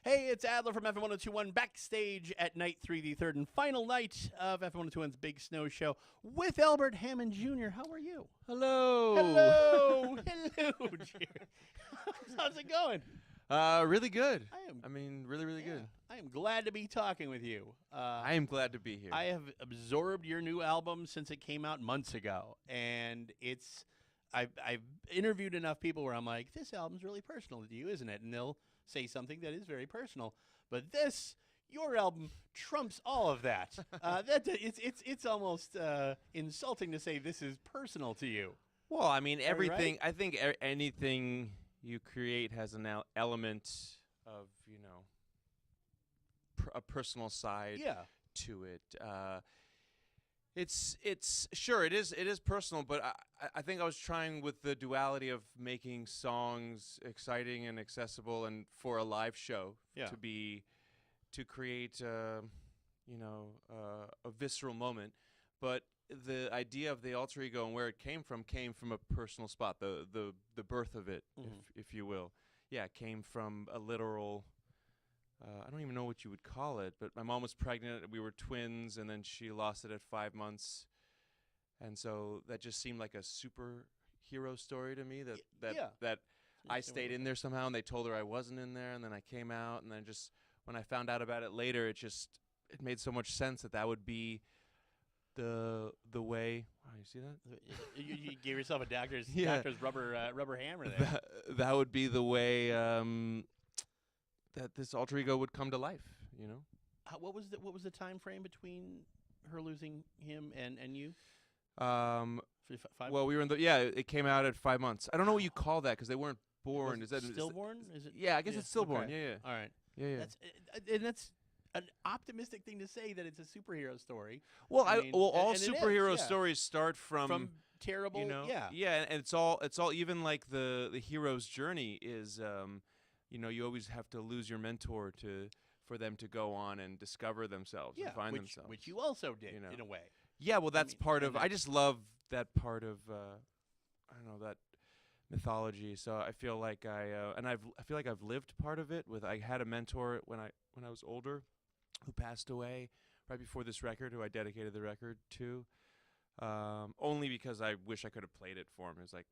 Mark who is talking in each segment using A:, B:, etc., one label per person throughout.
A: Hey, it's Adler from FM 1021 backstage at night 3, the third and final night of FM 1021's Big Snow Show with Albert Hammond Jr. How are you?
B: Hello.
A: Hello. Hello, Jerry. How's it going?
B: Really good.
A: I am
B: really, really good.
A: I am glad to be talking with you.
B: I am glad to be here.
A: I have absorbed your new album since it came out months ago, and I've interviewed enough people where I'm like, this album's really personal to you, isn't it? And they'll say something that is very personal. But your album trumps all of that. It's almost insulting to say this is personal to you.
B: Well, I mean, everything.
A: Right?
B: I think anything you create has an element of, a personal side to it. It's sure it is personal, but I think I was trying with the duality of making songs exciting and accessible, and for a live show to create a visceral moment. But the idea of the alter ego and where it came from a personal spot. The birth of it, if you will, it came from a literal. I don't even know what you would call it, but my mom was pregnant. We were twins, and then she lost it at 5 months, and so that just seemed like a superhero story to me. That I stayed in there somehow, and they told her I wasn't in there, and then I came out, and then just when I found out about it later, it made so much sense that would be the way. Wow, you see that?
A: You gave yourself a doctor's rubber hammer there.
B: That would be the way. That this alter ego would come to life,
A: What was the time frame between her losing him and you?
B: 5 well,
A: months?
B: we were in it came out at 5 months. I don't know what you call that because they weren't born. Is that
A: stillborn? Is it?
B: Yeah, I guess it's stillborn.
A: Okay.
B: Yeah.
A: All right.
B: Yeah.
A: That's an optimistic thing to say, that it's a superhero story.
B: Well, all
A: and
B: superhero stories start from
A: terrible.
B: And it's all even like the hero's journey is. You always have to lose your mentor for them to go on and discover themselves and find themselves.
A: Which you also did, in a way.
B: Yeah, well, that's part of. I just love that part of. I don't know, that mythology. So I feel like I feel like I've lived part of it. I had a mentor when I was older, who passed away right before this record, who I dedicated the record to. Only because I wish I could have played it for him. It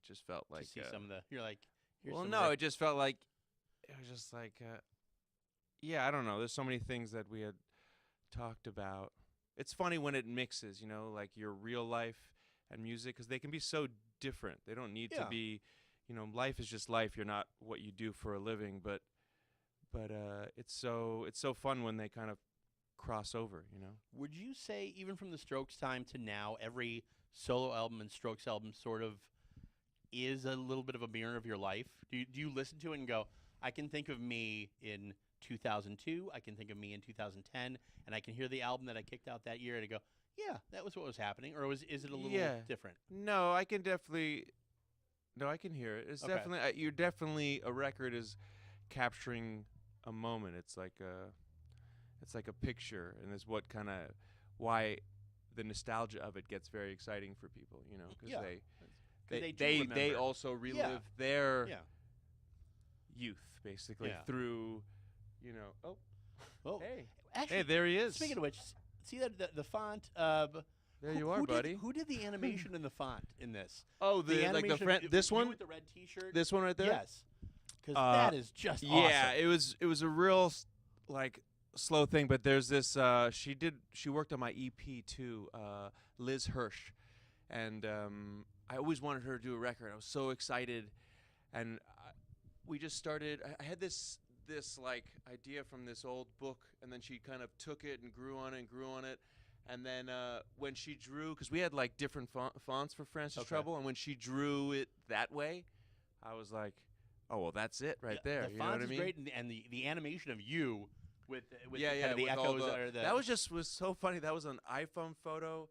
B: just felt like.
A: To see some of the. You're like.
B: Well, no, it just felt like. It was just like, I don't know. There's so many things that we had talked about. It's funny when it mixes, like your real life and music, because they can be so different. They don't need to be, life is just life. You're not what you do for a living, but it's so fun when they kind of cross over,
A: Would you say, even from the Strokes time to now, every solo album and Strokes album sort of is a little bit of a mirror of your life? Do you listen to it and go, I can think of me in 2002, I can think of me in 2010, and I can hear the album that I kicked out that year and I go, yeah, that was what was happening? Or is it a little different?
B: No, I can definitely. No, I can hear it. It's definitely. You're definitely, a record is capturing a moment. It's like a picture, and it's what kind of why the nostalgia of it gets very exciting for people. Because they also relive their youth, basically, through, hey,
A: actually,
B: hey, there he is.
A: Speaking of which, see that the font.
B: There you are, buddy.
A: Who did the animation in the font in this?
B: Oh, this one
A: with the red T-shirt.
B: This one right there.
A: Yes, because that is just awesome.
B: Yeah, it was a real slow thing, but there's this. She worked on my EP too, Liz Hirsch, and I always wanted her to do a record. I was so excited, and we just started. I had this idea from this old book, and then she kind of took it and grew on it. And then when she drew, because we had different fonts for Francis Trouble, and when she drew it that way, I was like, oh, well, that's it right there.
A: The
B: you know what I mean?
A: Great, and the animation of you with the
B: with
A: echoes.
B: That was so funny. That was an iPhone photo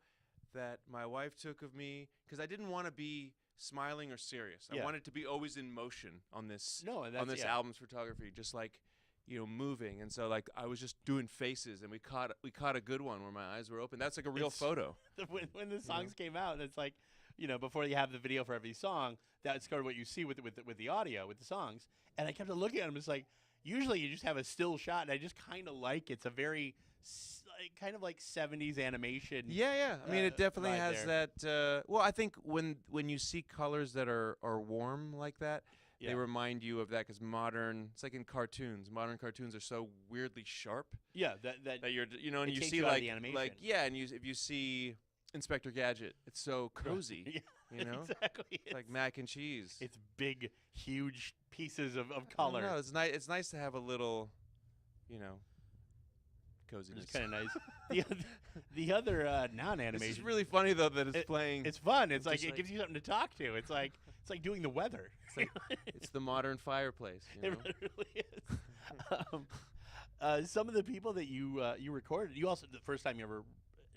B: that my wife took of me, because I didn't want to be smiling or serious. I wanted to be always in motion on this album's photography, just moving. And so I was just doing faces, and we caught a good one where my eyes were open. That's a real photo.
A: When the songs came out, it's before you have the video for every song, that's kind of what you see with the audio, with the songs. And I kept looking at them, it's like, usually you just have a still shot, and I just kind of like it's a very kind of like 70s animation.
B: Yeah. I mean, it definitely
A: vibe
B: has
A: there.
B: that. Well, I think when you see colors that are warm like that,
A: Yeah.
B: they remind you of that because it's like in cartoons. Modern cartoons are so weirdly sharp
A: Yeah, that
B: that you're, and
A: it
B: you
A: takes
B: see
A: you out of
B: like
A: the animation.
B: and if you see Inspector Gadget, it's so cozy.
A: Yeah,
B: You know,
A: exactly.
B: it's like mac and cheese.
A: It's big, huge pieces of
B: I don't
A: color.
B: know, it's nice. It's nice to have a little, coziness.
A: It's kind of nice. The other non-animation.
B: This is really funny though that it's playing.
A: It's fun. It's like
B: just
A: it
B: like-
A: gives you something to talk to. It's like doing the weather.
B: It's the modern fireplace. You know?
A: It really is. Some of the people that you recorded, you also the first time you ever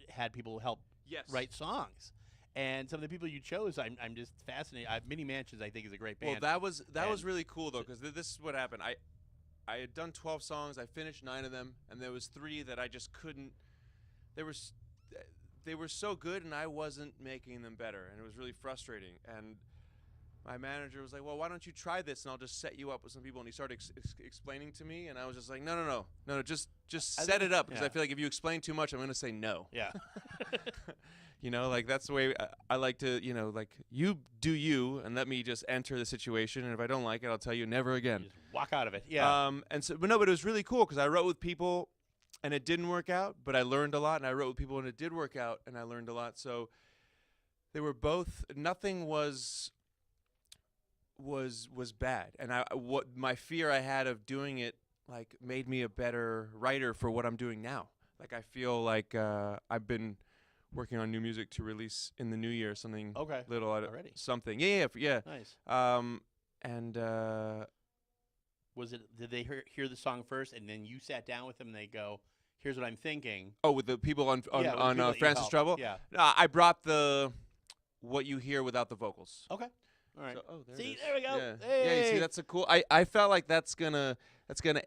A: had people help
B: Yes.
A: write songs, and some of the people you chose, I'm just fascinated. Mini Mansions, I think, is a great band.
B: Well, that was
A: And-
B: really cool though, because this is what happened. I had done 12 songs. I finished 9 of them, and there was 3 that I just couldn't. They were so good, and I wasn't making them better, and it was really frustrating. And my manager was like, "Well, why don't you try this, and I'll just set you up with some people." And he started explaining to me, and I was just like, "No, just set it up," because I feel like if you explain too much, I'm going to say no.
A: Yeah.
B: Like that's the way I like to, like you do you, and let me just enter the situation, and if I don't like it, I'll tell you never again.
A: You just walk out of it. Yeah.
B: But it was really cool because I wrote with people, and it didn't work out, but I learned a lot, and I wrote with people, and it did work out, and I learned a lot. So they were both. Nothing was bad, and what my fear I had of doing it like made me a better writer for what I'm doing now. Like I feel like I've been working on new music to release in the new year, something little
A: Already.
B: something. Yeah.
A: Nice.
B: And
A: Was it? Did they hear the song first, and then you sat down with them, and they go, "Here's what I'm thinking."
B: with the people on
A: Yeah, with the people that you
B: Francis
A: helped.
B: Trouble,
A: Yeah.
B: I brought the what you hear without the vocals.
A: Okay. All right.
B: So, there
A: See,
B: it is.
A: there we go.
B: Yeah.
A: Hey.
B: Yeah, you see, that's a cool. I felt like that's gonna.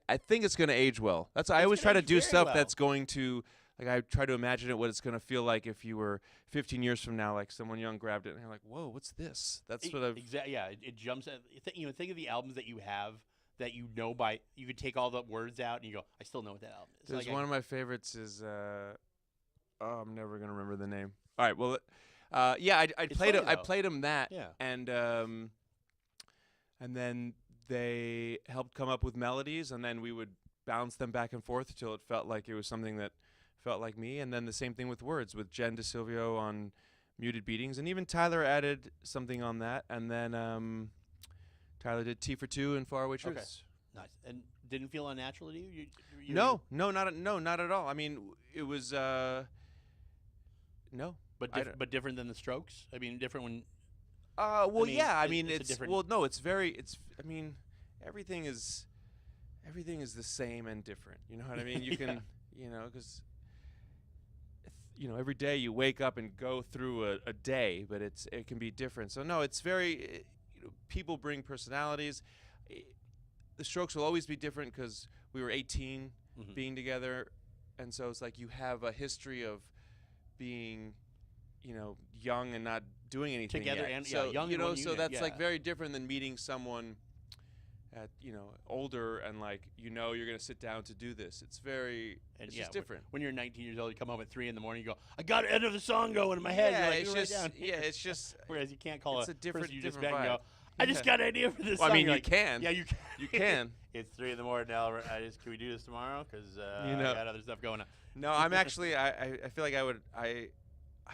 B: I think it's gonna age well. I always try
A: gonna
B: to
A: age
B: do
A: very
B: stuff
A: well.
B: that's going to. Like I try to imagine it, what it's gonna feel like if you were 15 years from now, like someone young grabbed it and you're like, "Whoa, what's this?" That's what I've.
A: Exactly. Yeah. It jumps. Think of the albums that you have that you know by. You could take all the words out and you go, "I still know what that album is."
B: There's one of my favorites is. I'm never gonna remember the name. All right, well, I played
A: funny,
B: I
A: though.
B: played them that,
A: Yeah.
B: and then they helped come up with melodies, and then we would bounce them back and forth until it felt like it was something that felt like me. And then the same thing with words, with Jen DeSilvio on Muted Beatings, and even Tyler added something on that. And then Tyler did T for Two and Faraway Truths.
A: Nice. And didn't feel unnatural to you?
B: No, not at all. I mean, it was no.
A: But but different than the Strokes. I mean, different when.
B: Well,
A: mean,
B: yeah. I
A: it's
B: mean,
A: a
B: it's
A: different-
B: well, no. It's very. It's. I mean, everything is the same and different. You know what I mean? You can. Because. Every day you wake up and go through a day, but it can be different. So no, it's very. People bring personalities. The Strokes will always be different because we were 18
A: Mhm.
B: being together, and so it's like you have a history of being, young and not doing anything
A: Together
B: yet.
A: and- yeah,
B: so
A: young in one
B: so
A: unit,
B: that's like
A: yeah.
B: very different than meeting someone at older and like you're gonna sit down to do this. It's very
A: And
B: it's
A: yeah,
B: just different.
A: When you're 19 years old, you come home at 3 in the morning. You go, "I got the end of the song going in my head."
B: Yeah,
A: You're like,
B: it's
A: "Do it right
B: just
A: down."
B: it's just.
A: Whereas you can't call
B: It's a
A: person
B: different-
A: you just
B: different
A: met and
B: vibe.
A: go, "I just got an idea for this
B: Well,
A: song."
B: I mean,
A: You're
B: you
A: like,
B: can.
A: Yeah, you can.
B: You can.
A: It's 3 in the morning now. Can we do this tomorrow? Because
B: You
A: I
B: know.
A: got other stuff going on.
B: No, I'm actually. I feel like I would. I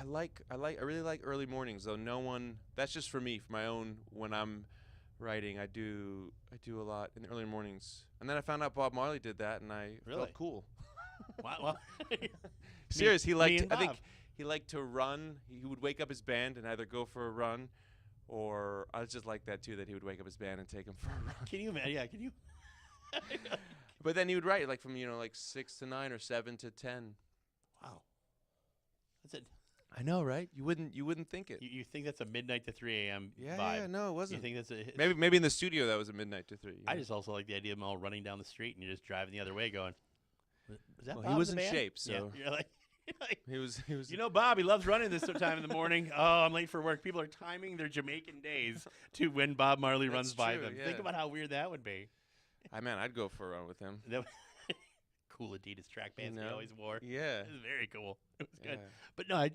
B: really like early mornings though. No one. That's just for me, for my own. When I'm writing, I do a lot in the early mornings. And then I found out Bob Marley did that, and I
A: Really?
B: felt cool.
A: Well,
B: Serious. He
A: me
B: liked.
A: and
B: I think
A: Bob.
B: he liked to run. He would wake up his band and either go for a run, or I was just like that too. That he would wake up his band and take him for a run.
A: Can you imagine? Yeah, can you?
B: But then he would write like from 6 to 9 or 7 to 10.
A: Wow. That's it.
B: I know, right? You wouldn't think it.
A: You think that's a midnight to 3 a.m.
B: Yeah,
A: vibe?
B: yeah, no, it
A: You
B: wasn't.
A: think that's a
B: Maybe in the studio that was at midnight to 3.
A: I just also like the idea of them all running down the street and you're just driving the other way, going, "Is that
B: Well,
A: Bob
B: he was
A: the
B: in
A: band?"
B: shape,
A: Yeah,
B: so
A: you're like,
B: he was.
A: Bob, he loves running this time in the morning. Oh, I'm late for work. People are timing their Jamaican days to when Bob Marley
B: That's
A: runs by
B: true,
A: them.
B: yeah.
A: Think about how weird that would be.
B: I'd go for a run with him.
A: Cool Adidas track pants he
B: know?
A: always wore.
B: Yeah.
A: It was very cool. It was good.
B: Yeah.
A: But no,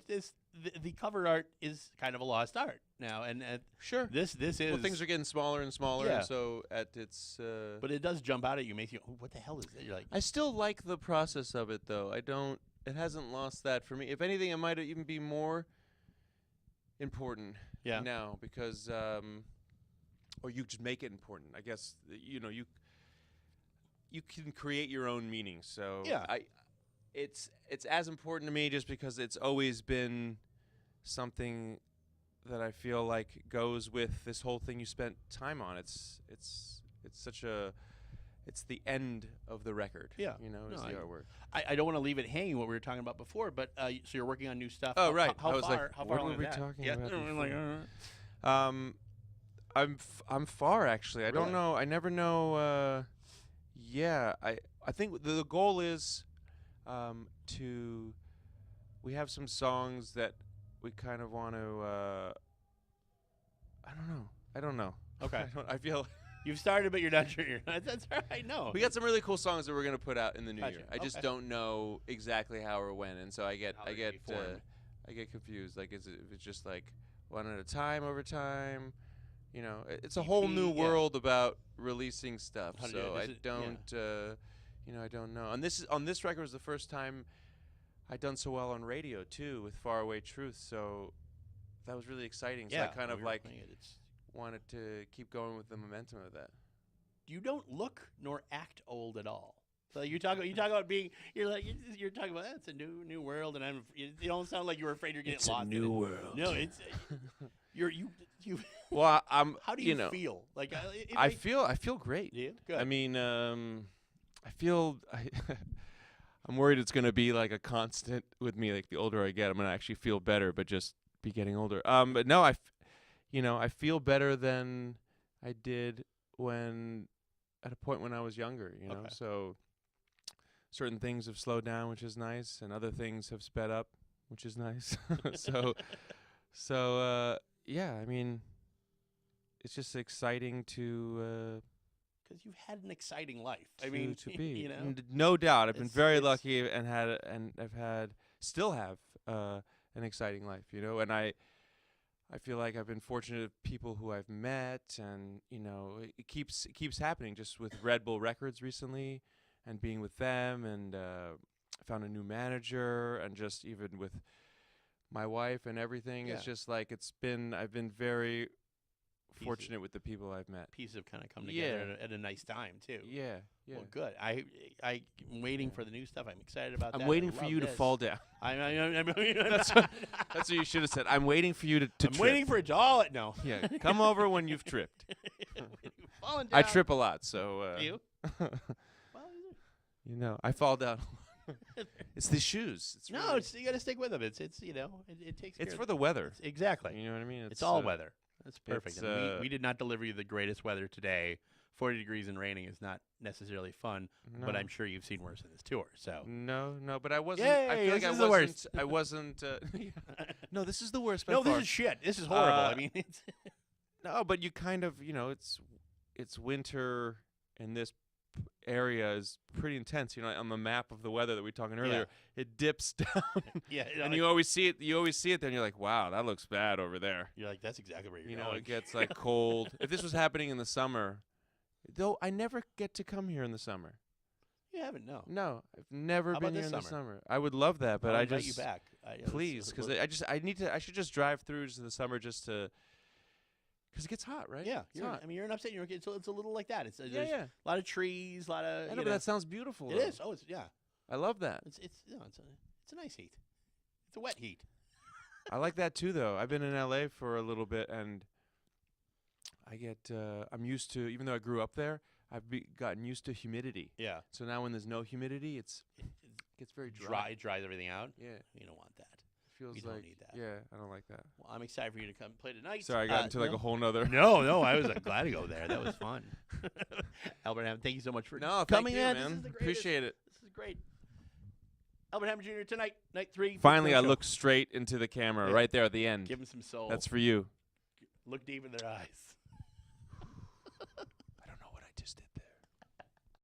A: the cover art is kind of a lost art now, and
B: Sure.
A: this is.
B: Well, things are getting smaller and smaller,
A: Yeah.
B: and so at its.
A: But it does jump out at you, makes you, oh, what the hell is it? You're like,
B: I still like the process of it, though. I don't. It hasn't lost that for me. If anything, it might even be more important
A: yeah,
B: now because, or you just make it important. I guess you can create your own meaning. So
A: Yeah.
B: it's as important to me just because it's always been something that I feel like goes with this whole thing you spent time on. It's such a. It's the end of the record.
A: Yeah.
B: Is the artwork.
A: I don't want to leave it hanging what we were talking about before, but so you're working on new stuff.
B: Oh, right.
A: How
B: I was
A: far?
B: like,
A: how
B: what
A: far
B: were
A: along
B: we
A: is that?
B: talking
A: Yeah.
B: about
A: I'm like,
B: I'm far actually. I
A: Really?
B: don't know. I never know. Yeah. I think the goal is to. We have some songs that we kind of want to. I don't know.
A: Okay.
B: I feel.
A: You've started, but you're not sure. That's all right. No.
B: We got some really cool songs that we're gonna put out in the new
A: Gotcha.
B: year. I just
A: Okay.
B: don't know exactly how or when, and so I get
A: How they're gonna be formed.
B: I get confused. Like, if it's just like one at a time over time? It's a whole
A: EP,
B: new
A: yeah.
B: world about releasing stuff.
A: How to-
B: So
A: does
B: I
A: it-
B: don't, I don't know. And on this record was the first time I'd done so well on radio too with Faraway Truth. So that was really exciting. So I kind
A: when
B: of
A: we were
B: like
A: playing it, it's-
B: wanted to keep going with the momentum of that.
A: you don't look nor act old at all. So you talk about being. You're talking about it's a new world, and you don't sound like you were afraid you're getting lost. in it.
B: world.
A: No, it's you.
B: Well, I'm.
A: How do you feel? Like
B: I feel great.
A: Yeah, good.
B: I mean, I feel I'm worried it's gonna be like a constant with me. Like the older I get, I'm gonna actually feel better, but just be getting older. But no, I feel better than I did at a point when I was younger.
A: Okay.
B: So certain things have slowed down, which is nice, and other things have sped up, which is nice. So yeah, I mean, it's just exciting to.
A: Because you've had an exciting life. I mean,
B: to be,
A: you
B: no doubt. I've been very
A: it's-
B: lucky and still have an exciting life, and I feel like I've been fortunate with people who I've met, and it keeps happening. Just with Red Bull Records recently, and being with them, and I found a new manager, and just even with my wife and everything, it's
A: Yeah.
B: just like I've been very fortunate with the people I've met.
A: pieces have kind of come together
B: Yeah.
A: at a nice time too.
B: Yeah, yeah.
A: Well, good. I'm waiting for the new stuff. I'm excited about that.
B: I'm waiting
A: I
B: for
A: love
B: you to
A: this.
B: fall down.
A: That's
B: That's what you should have said. I'm waiting for you to
A: I'm
B: trip.
A: waiting for it to all. No.
B: Yeah, come over when you've tripped.
A: Falling
B: I
A: down.
B: trip a lot, so
A: Do you? Well,
B: I fall down. It's the shoes. It's
A: no,
B: really-
A: you got to stick with them. It takes.
B: it's
A: care
B: for
A: of
B: the weather.
A: exactly.
B: You know what I mean?
A: It's all weather. That's perfect.
B: it's,
A: And we did not deliver you the greatest weather today. 40 degrees and raining is not necessarily fun, but
B: No.
A: I'm sure you've seen worse in this tour. So
B: No, but I wasn't.
A: Yay,
B: I feel like
A: this
B: I
A: is the
B: wasn't.
A: worst.
B: I wasn't. No, this is the worst. By
A: no,
B: far.
A: this is shit. This is horrible. I
B: Uh,
A: mean, it's
B: No, but you kind of, it's winter in this area is pretty intense. On the map of the weather that we were talking earlier, it dips down,
A: yeah.
B: and you always see it. You always see it, then you're like, wow, that looks bad over there.
A: you're like, that's exactly where you're going.
B: It gets like cold. If this was happening in the summer, though, I never get to come here in the summer.
A: You haven't, no.
B: No, I've never
A: How
B: been
A: about
B: here in
A: this
B: the
A: summer?
B: summer. I would love that, but
A: I'll
B: I
A: invite
B: just
A: you back.
B: please, because I should just drive through to the summer just to. Because it gets hot, right?
A: Yeah,
B: It's hot.
A: you're in upstate New York. It's a little like that. There's
B: Yeah.
A: a lot of trees, a lot of.
B: I know, but that sounds beautiful.
A: It
B: though.
A: is. Oh, it's yeah.
B: I love that.
A: It's a nice heat. It's a wet heat.
B: I like that too, though. I've been in LA for a little bit, and I'm used to. Even though I grew up there, I've gotten used to humidity.
A: Yeah.
B: So now when there's no humidity, it gets very dry.
A: It dries everything out.
B: Yeah,
A: You don't want that.
B: feels
A: We don't
B: like
A: need that.
B: Yeah, I don't like that.
A: Well, I'm excited for you to come play tonight.
B: Sorry, I got into like
A: no.
B: a whole nother.
A: No, I was glad to go there. That was fun. Albert Hammond, thank you so much for
B: No,
A: coming
B: thank you,
A: in. This
B: man.
A: is the greatest.
B: Appreciate it.
A: This is great. Albert Hammond Jr. tonight, night 3.
B: Finally, I
A: Show.
B: look straight into the camera
A: Yeah.
B: right there at the end.
A: Give him some soul.
B: That's for you.
A: Look deep in their eyes.